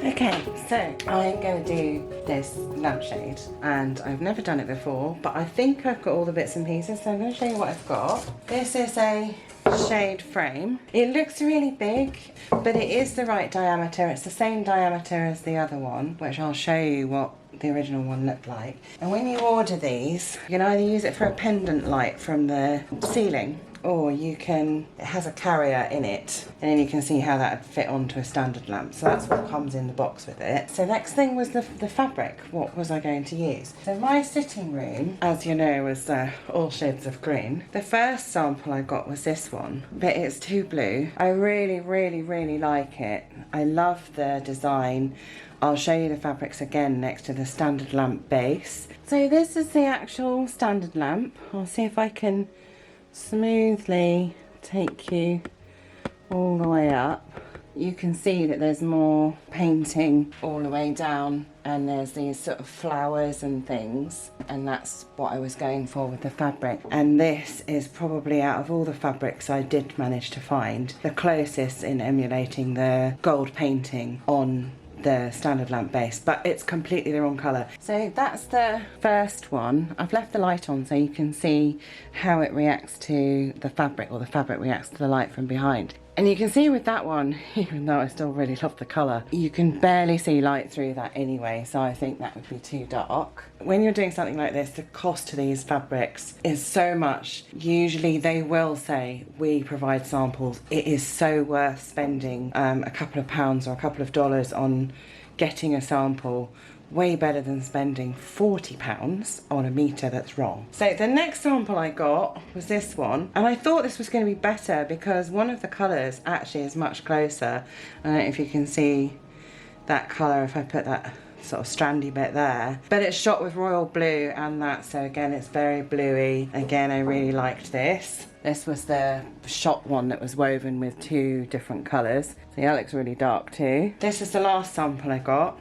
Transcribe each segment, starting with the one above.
Okay, so I'm going to do this lampshade, and I've never done it before, but I think I've got all the bits and pieces, so I'm going to show you what I've got. This is a shade frame. It looks really big, but it is the right diameter. It's the same diameter as the other one, which I'll show you what the original one looked like. And when you order these, you can either use it for a pendant light from the ceiling, or you can, it has a carrier in it, and then you can see how that would fit onto a standard lamp. So that's what comes in the box with it. So next thing was the fabric. What was I going to use? So my sitting room, as you know, was all shades of green. The first sample I got was this one, but it's too blue. I really like it. I love the design. I'll show you the fabrics again next to the standard lamp base. So this is the actual standard lamp. I'll see if I can smoothly take you all the way up. You can see that there's more painting all the way down, and there's these sort of flowers and things, and that's what I was going for with the fabric. And this is probably, out of all the fabrics I did manage to find, the closest in emulating the gold painting on the standard lamp base, but it's completely the wrong colour. So that's the first one. I've left the light on so you can see how it reacts to the fabric, or the fabric reacts to the light from behind. And you can see with that one, even though I still really love the colour, you can barely see light through that anyway, so I think that would be too dark. When you're doing something like this, the cost to these fabrics is so much. Usually they will say, we provide samples. It is so worth spending a couple of pounds or a couple of dollars on getting a sample. Way better than spending £40 on a metre that's wrong. So the next sample I got was this one, and I thought this was going to be better because one of the colours actually is much closer. I don't know if you can see that colour if I put that sort of strandy bit there, but it's shot with royal blue and that, so again it's very bluey. Again, I really liked this. This was the shot one that was woven with two different colours, so that looks really dark too. This is the last sample I got,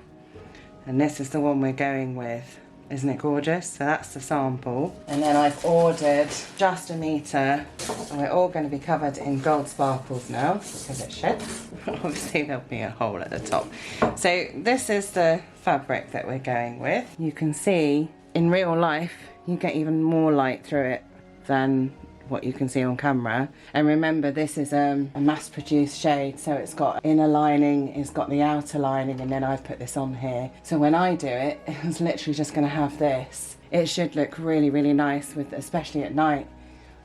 and this is the one we're going with. Isn't it gorgeous? So that's the sample. And then I've ordered just a metre, and we're all going to be covered in gold sparkles now, because it should. Obviously there'll be a hole at the top. So this is the fabric that we're going with. You can see in real life, you get even more light through it than what you can see on camera. And remember, this is a mass-produced shade, so it's got inner lining, it's got the outer lining, and then I've put this on here. So when I do it, it's literally just going to have this. It should look really nice, with, especially at night,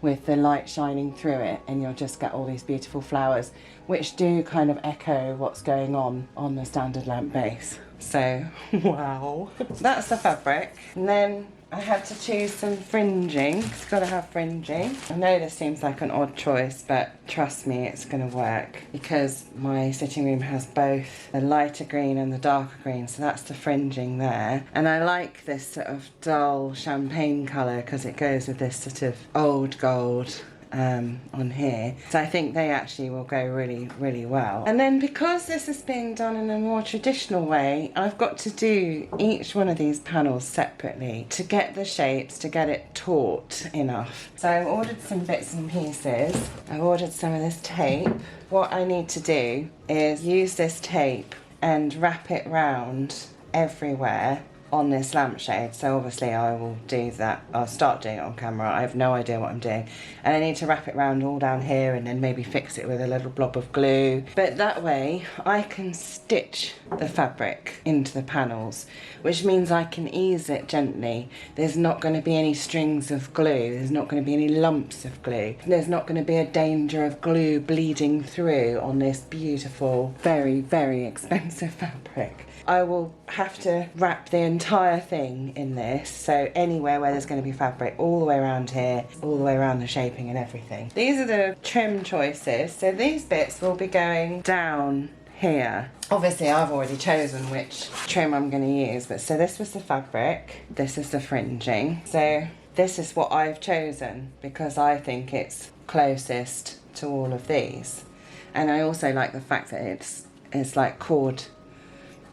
with the light shining through it, and you'll just get all these beautiful flowers, which do kind of echo what's going on the standard lamp base. So, wow. That's the fabric. And then I had to choose some fringing. It's got to have fringing. I know this seems like an odd choice, but trust me, it's going to work, because my sitting room has both the lighter green and the darker green, so that's the fringing there. And I like this sort of dull champagne colour because it goes with this sort of old gold on here, so I think they actually will go really well. And then because this is being done in a more traditional way, I've got to do each one of these panels separately to get the shapes, to get it taut enough. So I ordered some bits and pieces. I ordered some of this tape. What I need to do is use this tape and wrap it round everywhere on this lampshade. So obviously I will do that. I'll start doing it on camera. I have no idea what I'm doing. And I need to wrap it around all down here, and then maybe fix it with a little blob of glue. But that way I can stitch the fabric into the panels, which means I can ease it gently. There's not going to be any strings of glue. There's not going to be any lumps of glue. There's not going to be a danger of glue bleeding through on this beautiful, very expensive fabric. I will have to wrap the entire thing in this, so anywhere where there's going to be fabric, all the way around here, all the way around the shaping and everything. These are the trim choices, so these bits will be going down here. Obviously I've already chosen which trim I'm going to use, but so this was the fabric, this is the fringing. So this is what I've chosen because I think it's closest to all of these. And I also like the fact that it's like cord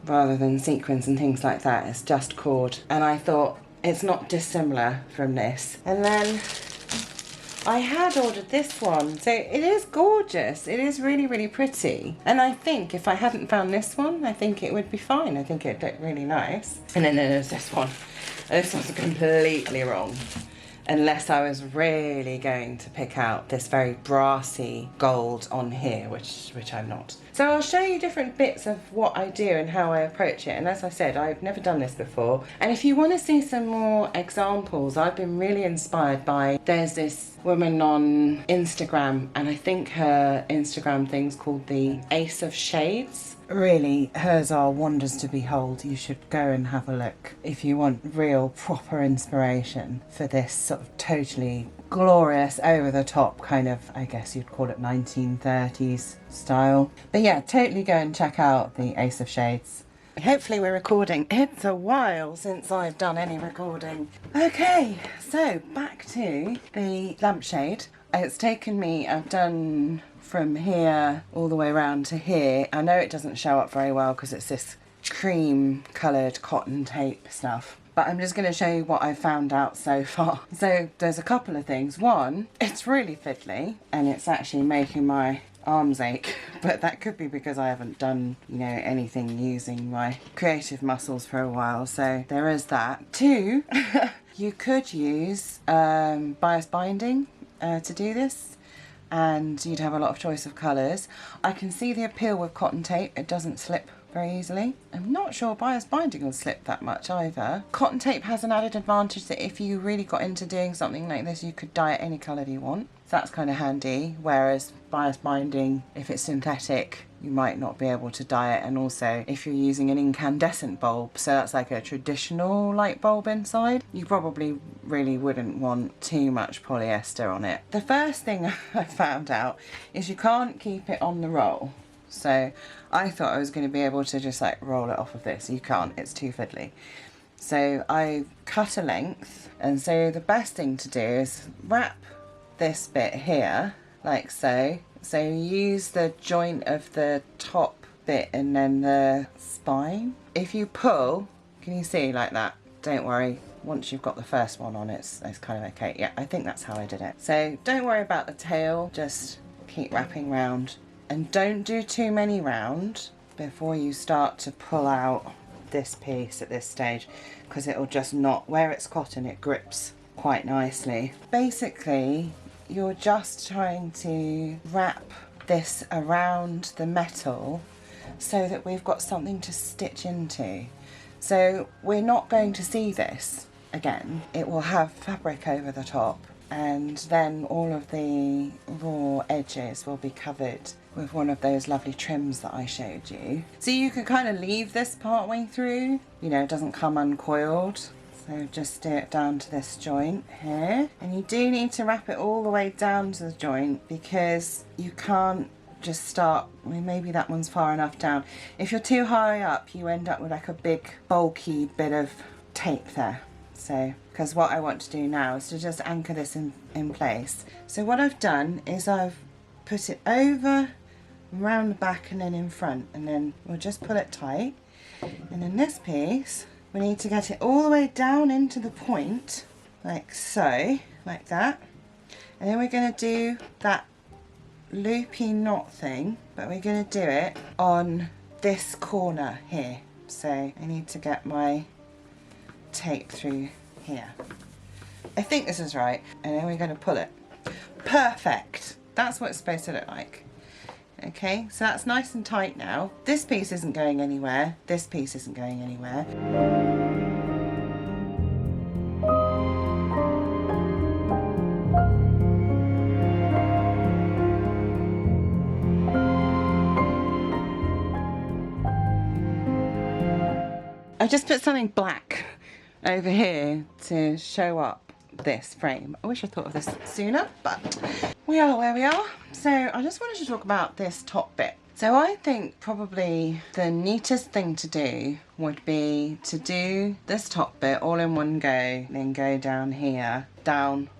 rather than sequins and things like that. It's just cord, and I thought it's not dissimilar from this. And then I had ordered this one, so it is gorgeous. It is really, really pretty. And I think if I hadn't found this one, I think it would be fine. I think it'd look really nice. And then there's this one. This one's completely wrong. Unless I was really going to pick out this very brassy gold on here, which I'm not. So I'll show you different bits of what I do and how I approach it. And as I said, I've never done this before. And if you want to see some more examples, I've been really inspired by, there's this woman on Instagram, and I think her Instagram thing's called the Ace of Shades. Really, hers are wonders to behold. You should go and have a look if you want real proper inspiration for this sort of totally glorious, over the top kind of, I guess you'd call it 1930s style. But yeah, totally go and check out the Ace of Shades. Hopefully we're recording. It's a while since I've done any recording. Okay, so back to the lampshade. It's taken me, I've done from here all the way around to here. I know it doesn't show up very well because it's this cream coloured cotton tape stuff, but I'm just going to show you what I've found out so far. So there's a couple of things. One, it's really fiddly and it's actually making my arms ache, but that could be because I haven't done, you know, anything using my creative muscles for a while, so there is that. Two, you could use bias binding to do this, and you'd have a lot of choice of colours. I can see the appeal with cotton tape, it doesn't slip very easily. I'm not sure bias binding will slip that much either. Cotton tape has an added advantage that if you really got into doing something like this, you could dye it any colour you want. So that's kind of handy, whereas bias binding, if it's synthetic, you might not be able to dye it. And also if you're using an incandescent bulb, so that's like a traditional light bulb inside, you probably really wouldn't want too much polyester on it. The first thing I found out is you can't keep it on the roll. So I thought I was going to be able to just like roll it off of this. You can't, it's too fiddly. So I cut a length, and so the best thing to do is wrap this bit here like so. So use the joint of the top bit and then the spine. If you pull, can you see like that? Don't worry, once you've got the first one on, it's kind of okay. Yeah, I think that's how I did it. So don't worry about the tail, just keep wrapping round. And don't do too many round before you start to pull out this piece at this stage, because it'll just not, where it's cotton, it grips quite nicely. Basically, you're just trying to wrap this around the metal so that we've got something to stitch into. So we're not going to see this again. It will have fabric over the top, and then all of the raw edges will be covered with one of those lovely trims that I showed you. So you can kind of leave this part way through, you know, it doesn't come uncoiled. So just do it down to this joint here. And you do need to wrap it all the way down to the joint, because you can't just start, well, maybe that one's far enough down. If you're too high up, you end up with like a big bulky bit of tape there. So, because what I want to do now is to just anchor this in place. So what I've done is I've put it over, around the back and then in front, and then we'll just pull it tight. And in this piece, we need to get it all the way down into the point, like so, like that. And then we're going to do that loopy knot thing, but we're going to do it on this corner here. So I need to get my tape through here. I think this is right. And then we're going to pull it. Perfect. That's what it's supposed to look like. Okay, so that's nice and tight now. This piece isn't going anywhere. This piece isn't going anywhere. I just put something black over here to show up this frame. I wish I thought of this sooner, but we are where we are. So I just wanted to talk about this top bit. So I think probably the neatest thing to do would be to do this top bit all in one go, then go down here, down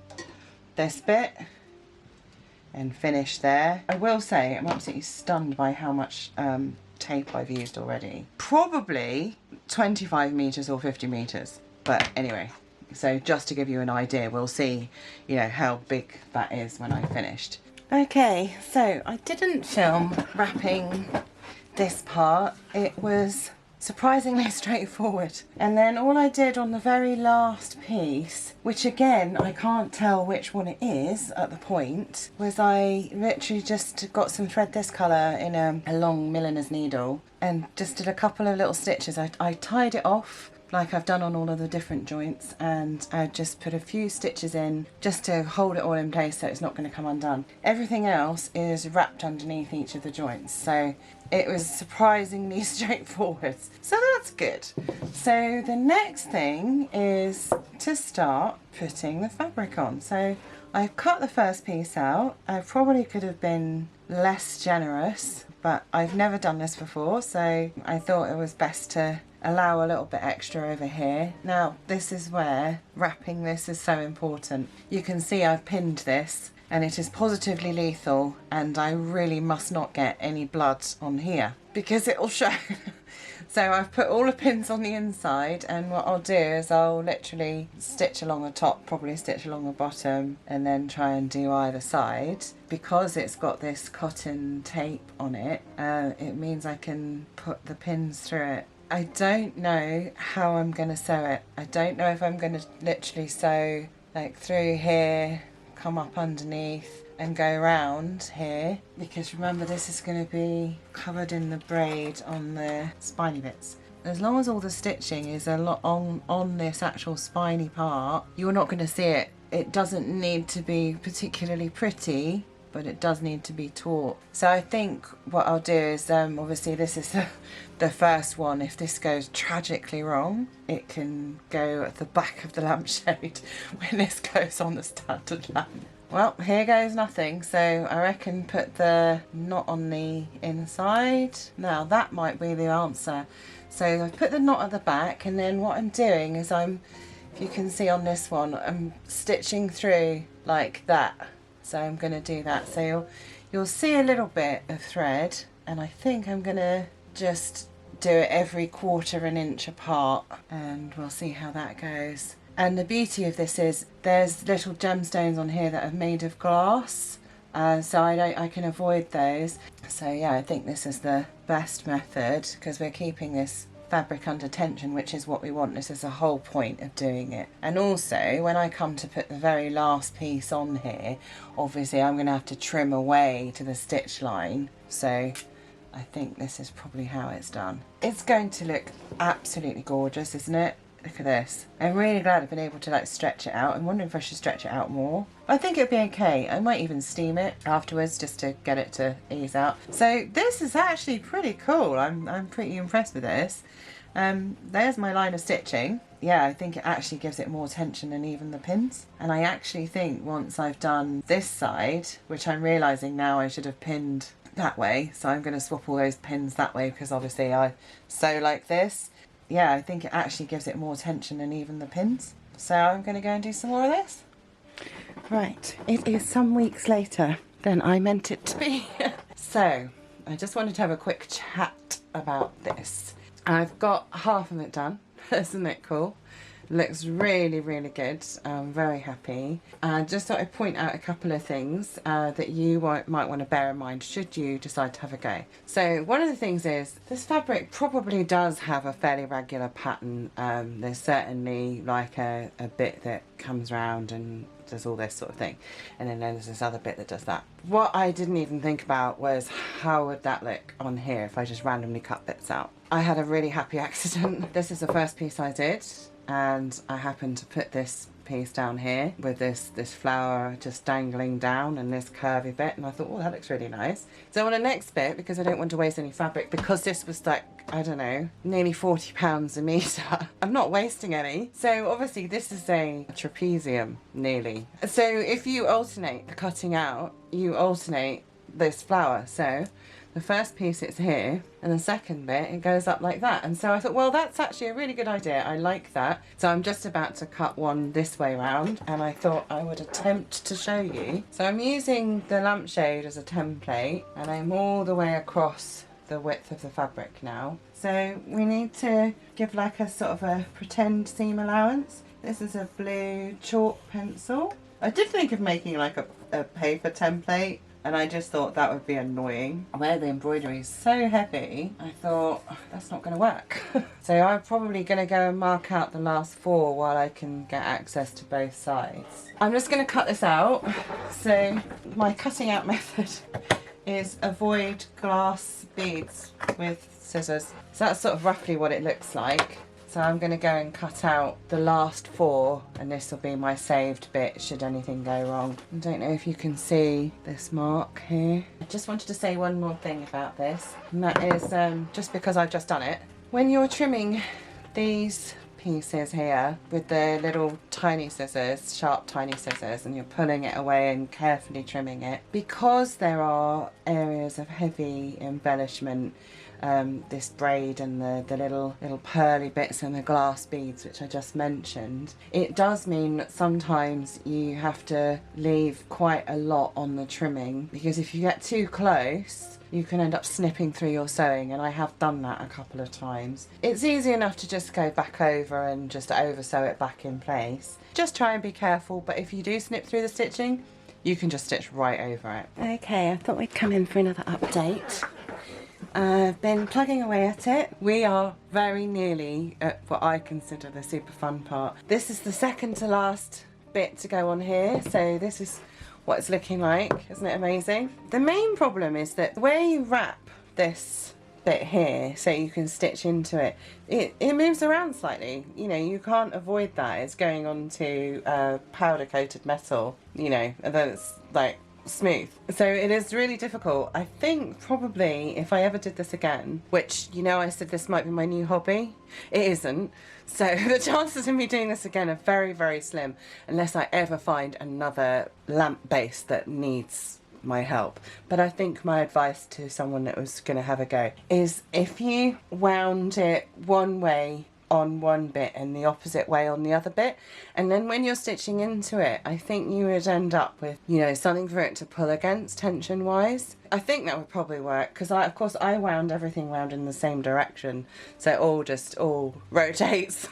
this bit, and finish there. I will say I'm absolutely stunned by how much tape I've used already. Probably 25 meters or 50 meters, but anyway, So just to give you an idea, we'll see, you know, how big that is when I finished. Okay, so I didn't film wrapping this part. It was surprisingly straightforward. And then all I did on the very last piece, which again I can't tell which one it is at the point, was I literally just got some thread this colour in a long milliner's needle and just did a couple of little stitches. I tied it off like I've done on all of the different joints, and I just put a few stitches in just to hold it all in place so it's not going to come undone. Everything else is wrapped underneath each of the joints, so it was surprisingly straightforward. So that's good. So the next thing is to start putting the fabric on. So I've cut the first piece out. I probably could have been less generous, but I've never done this before, so I thought it was best to allow a little bit extra over here. Now this is where wrapping this is so important. You can see I've pinned this and it is positively lethal, and I really must not get any blood on here because it will show. So I've put all the pins on the inside, and what I'll do is I'll literally stitch along the top, probably stitch along the bottom, and then try and do either side. Because it's got this cotton tape on it, it means I can put the pins through it. I don't know how I'm going to sew it. I don't know if I'm going to literally sew like through here, come up underneath and go around here, because remember this is going to be covered in the braid on the spiny bits. As long as all the stitching is a lot on this actual spiny part, you're not going to see it. It doesn't need to be particularly pretty, but it does need to be taut. So I think what I'll do is, obviously this is the first one. If this goes tragically wrong, it can go at the back of the lampshade when this goes on the standard lamp. Well, here goes nothing. So I reckon put the knot on the inside. Now that might be the answer. So I put the knot at the back, and then what I'm doing is if you can see on this one, I'm stitching through like that. So I'm going to do that. So you'll see a little bit of thread, and I think I'm going to just do it every quarter an inch apart, and we'll see how that goes. And the beauty of this is there's little gemstones on here that are made of glass, so I can avoid those. So yeah, I think this is the best method because we're keeping this fabric under tension, which is what we want. This is the whole point of doing it. And also when I come to put the very last piece on here, obviously I'm going to have to trim away to the stitch line. So I think this is probably how it's done. It's going to look absolutely gorgeous, isn't it? Look at this. I'm really glad I've been able to like stretch it out. I'm wondering if I should stretch it out more. I think it'd be okay. I might even steam it afterwards just to get it to ease out. So this is actually pretty cool. I'm pretty impressed with this. There's my line of stitching. Yeah, I think it actually gives it more tension than even the pins. And I actually think once I've done this side, which I'm realising now I should have pinned that way, so I'm going to swap all those pins that way because obviously I sew like this. Yeah, I think it actually gives it more tension than even the pins. So I'm going to go and do some more of this. Right, it is some weeks later than I meant it to be. So I just wanted to have a quick chat about this. I've got half of it done. Isn't it cool? Looks really, really good. I'm very happy. I just thought I'd point out a couple of things that you might want to bear in mind should you decide to have a go. So one of the things is this fabric probably does have a fairly regular pattern. There's certainly like a bit that comes around and does all this sort of thing, and then there's this other bit that does that. What I didn't even think about was how would that look on here if I just randomly cut bits out. I had a really happy accident. This is the first piece I did, and I happened to put this piece down here with this flower just dangling down and this curvy bit, and I thought, oh, that looks really nice. So on the next bit, because I don't want to waste any fabric, because this was like, I don't know, nearly £40 a metre, I'm not wasting any. So obviously this is a trapezium, nearly. So if you alternate the cutting out, you alternate this flower. So the first piece it's here, and the second bit it goes up like that. And so I thought, well, that's actually a really good idea. I like that. So I'm just about to cut one this way round, and I thought I would attempt to show you. So I'm using the lampshade as a template, and I'm all the way across the width of the fabric now. So we need to give like a sort of a pretend seam allowance. This is a blue chalk pencil. I did think of making like a paper template, and I just thought that would be annoying. Where the embroidery is so heavy, I thought, oh, that's not going to work. So I'm probably going to go and mark out the last 4 while I can get access to both sides. I'm just going to cut this out. So my cutting out method is avoid glass beads with scissors. So that's sort of roughly what it looks like. So I'm going to go and cut out the last 4, and this will be my saved bit should anything go wrong. I don't know if you can see this mark here. I just wanted to say one more thing about this, and that is just because I've just done it. When you're trimming these pieces here with the little tiny scissors, sharp tiny scissors, and you're pulling it away and carefully trimming it, because there are areas of heavy embellishment, this braid and the little pearly bits and the glass beads which I just mentioned, it does mean that sometimes you have to leave quite a lot on the trimming, because if you get too close you can end up snipping through your sewing, and I have done that a couple of times. It's easy enough to just go back over and just over sew it back in place. Just try and be careful, but if you do snip through the stitching, you can just stitch right over it. Okay, I thought we'd come in for another update. I've been plugging away at it. We are very nearly at what I consider the super fun part. This is the second to last bit to go on here, so this is what it's looking like. Isn't it amazing? The main problem is that where you wrap this bit here so you can stitch into it, it moves around slightly. You know, you can't avoid that. It's going onto powder coated metal, you know, and then it's like smooth. So it is really difficult. I think probably if I ever did this again, which, you know, I said this might be my new hobby, it isn't. So the chances of me doing this again are very, very slim, unless I ever find another lamp base that needs my help. But I think my advice to someone that was going to have a go is if you wound it one way on one bit and the opposite way on the other bit, and then when you're stitching into it, I think you would end up with, you know, something for it to pull against tension wise. I think that would probably work, because of course I wound everything round in the same direction, so it all rotates.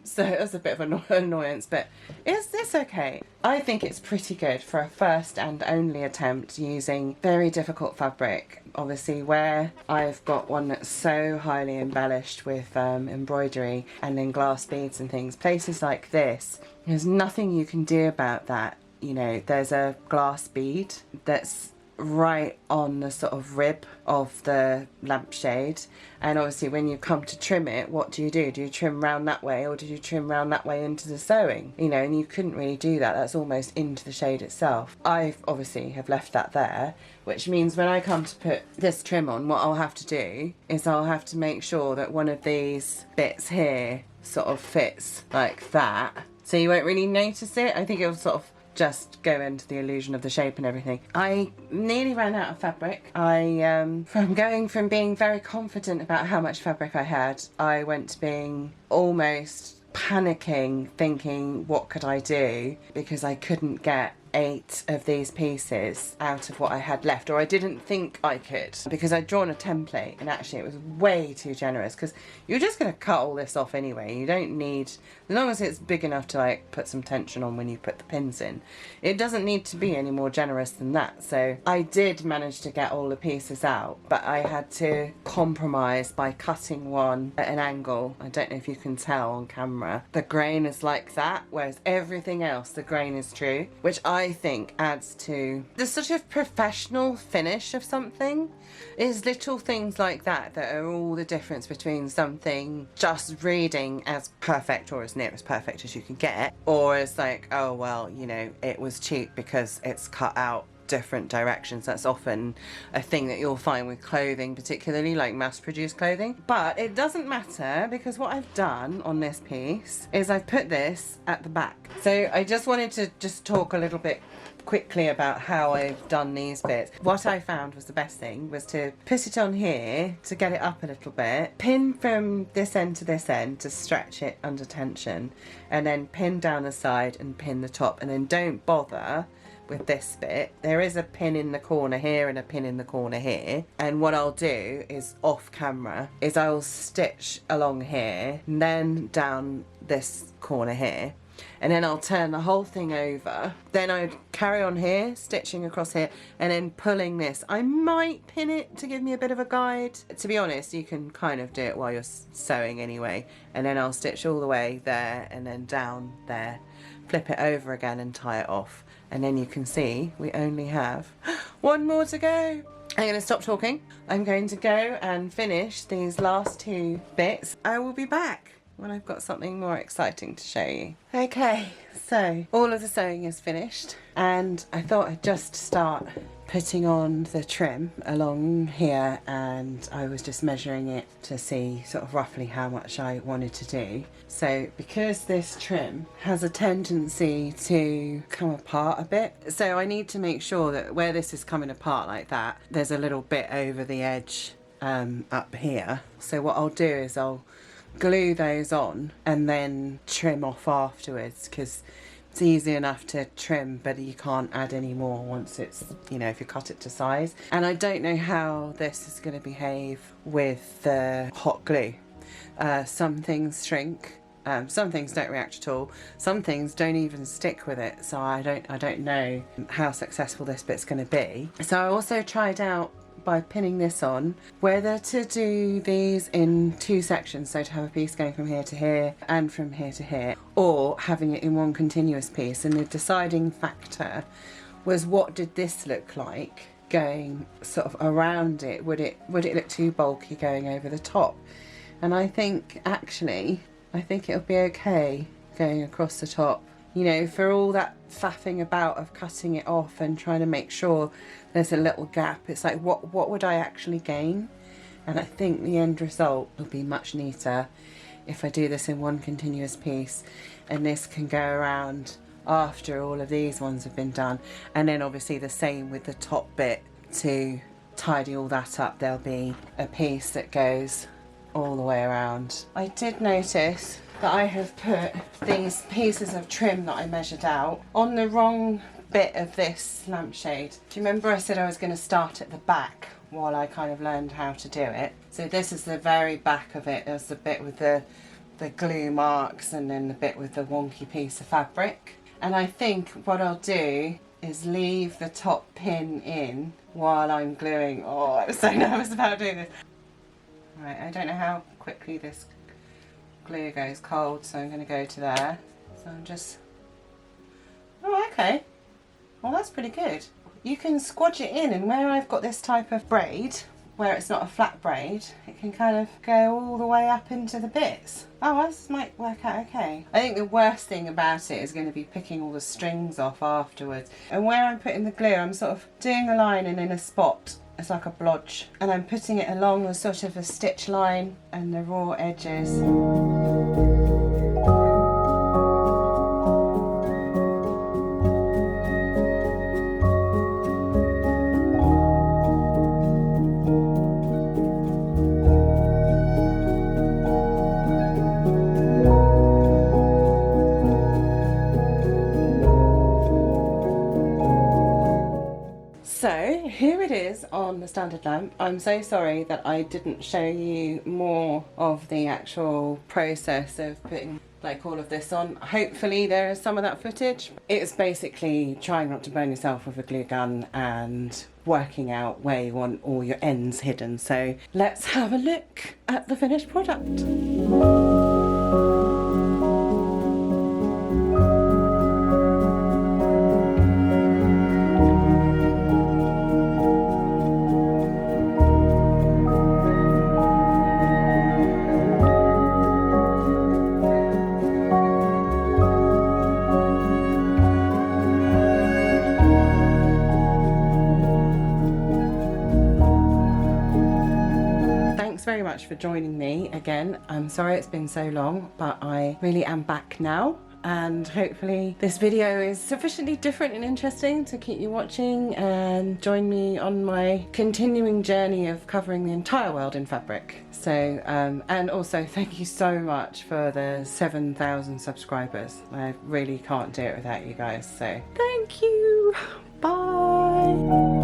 So it was a bit of an annoyance, but is this okay? I think it's pretty good for a first and only attempt using very difficult fabric. Obviously, where I've got one that's so highly embellished with embroidery and then glass beads and things, places like this, there's nothing you can do about that. You know, there's a glass bead that's right on the sort of rib of the lampshade, and obviously when you come to trim it, what do? Do you trim round that way, or do you trim round that way into the sewing? You know, and you couldn't really do that. That's almost into the shade itself. I obviously have left that there, which means when I come to put this trim on, what I'll have to do is I'll have to make sure that one of these bits here sort of fits like that, so you won't really notice it. I think it'll sort of just go into the illusion of the shape and everything. I nearly ran out of fabric. From going from being very confident about how much fabric I had, I went to being almost panicking, thinking what could I do, because I couldn't get 8 of these pieces out of what I had left, or I didn't think I could, because I'd drawn a template and actually it was way too generous, because you're just going to cut all this off anyway. You don't need, as long as it's big enough to like put some tension on when you put the pins in, it doesn't need to be any more generous than that. So I did manage to get all the pieces out, but I had to compromise by cutting one at an angle. I don't know if you can tell on camera, the grain is like that, whereas everything else the grain is true, which I think adds to the sort of professional finish of something. Is little things like that that are all the difference between something just reading as perfect or as near as perfect as you can get, or as like, oh well, you know, it was cheap because it's cut out different directions. That's often a thing that you'll find with clothing, particularly like mass-produced clothing. But it doesn't matter, because what I've done on this piece is I've put this at the back. So I just wanted to just talk a little bit quickly about how I've done these bits. What I found was the best thing was to put it on here to get it up a little bit, pin from this end to this end to stretch it under tension, and then pin down the side and pin the top, and then don't bother with this bit. There is a pin in the corner here and a pin in the corner here, and what I'll do is off camera is I'll stitch along here and then down this corner here, and then I'll turn the whole thing over. Then I'd carry on here, stitching across here, and then pulling this. I might pin it to give me a bit of a guide. To be honest, you can kind of do it while you're sewing anyway. And then I'll stitch all the way there and then down there, flip it over again and tie it off. And then you can see we only have one more to go. I'm going to stop talking. I'm going to go and finish these last two bits. I will be back when I've got something more exciting to show you. Okay, so all of the sewing is finished, and I thought I'd just start putting on the trim along here, and I was just measuring it to see sort of roughly how much I wanted to do. So because this trim has a tendency to come apart a bit, so I need to make sure that where this is coming apart like that, there's a little bit over the edge up here. So what I'll do is I'll glue those on and then trim off afterwards, because it's easy enough to trim, but you can't add any more once it's, you know, if you cut it to size. And I don't know how this is going to behave with the hot glue. Some things shrink, some things don't react at all, some things don't even stick with it, so I don't know how successful this bit's going to be. So I also tried out by pinning this on whether to do these in two sections, so to have a piece going from here to here and from here to here, or having it in one continuous piece. And the deciding factor was, what did this look like going sort of around it? Would it look too bulky going over the top? And I think actually it'll be okay going across the top. You know, for all that faffing about of cutting it off and trying to make sure there's a little gap, it's like, what would I actually gain? And I think the end result will be much neater if I do this in one continuous piece, and this can go around after all of these ones have been done. And then obviously the same with the top bit. To tidy all that up, there'll be a piece that goes all the way around. I did notice that I have put these pieces of trim that I measured out on the wrong bit of this lampshade. Do you remember I said I was going to start at the back while I kind of learned how to do it? So this is the very back of it. There's the bit with the glue marks, and then the bit with the wonky piece of fabric. And I think what I'll do is leave the top pin in while I'm gluing. Oh, I was so nervous about doing this. Right, I don't know how quickly this glue goes cold, so I'm going to go to there. So I'm just, oh, okay, well that's pretty good. You can squodge it in, and where I've got this type of braid where it's not a flat braid, it can kind of go all the way up into the bits. Oh, this might work out okay. I think the worst thing about it is going to be picking all the strings off afterwards. And where I'm putting the glue, I'm sort of doing a line and in a spot. It's like a blodge, and I'm putting it along a sort of a stitch line and the raw edges. So here it is on the standard lamp. I'm so sorry that I didn't show you more of the actual process of putting like all of this on. Hopefully there is some of that footage. It's basically trying not to burn yourself with a glue gun and working out where you want all your ends hidden. So let's have a look at the finished product. Very much for joining me again. I'm sorry it's been so long, but I really am back now, and hopefully this video is sufficiently different and interesting to keep you watching and join me on my continuing journey of covering the entire world in fabric. So and also thank you so much for the 7,000 subscribers. I really can't do it without you guys, so thank you. Bye.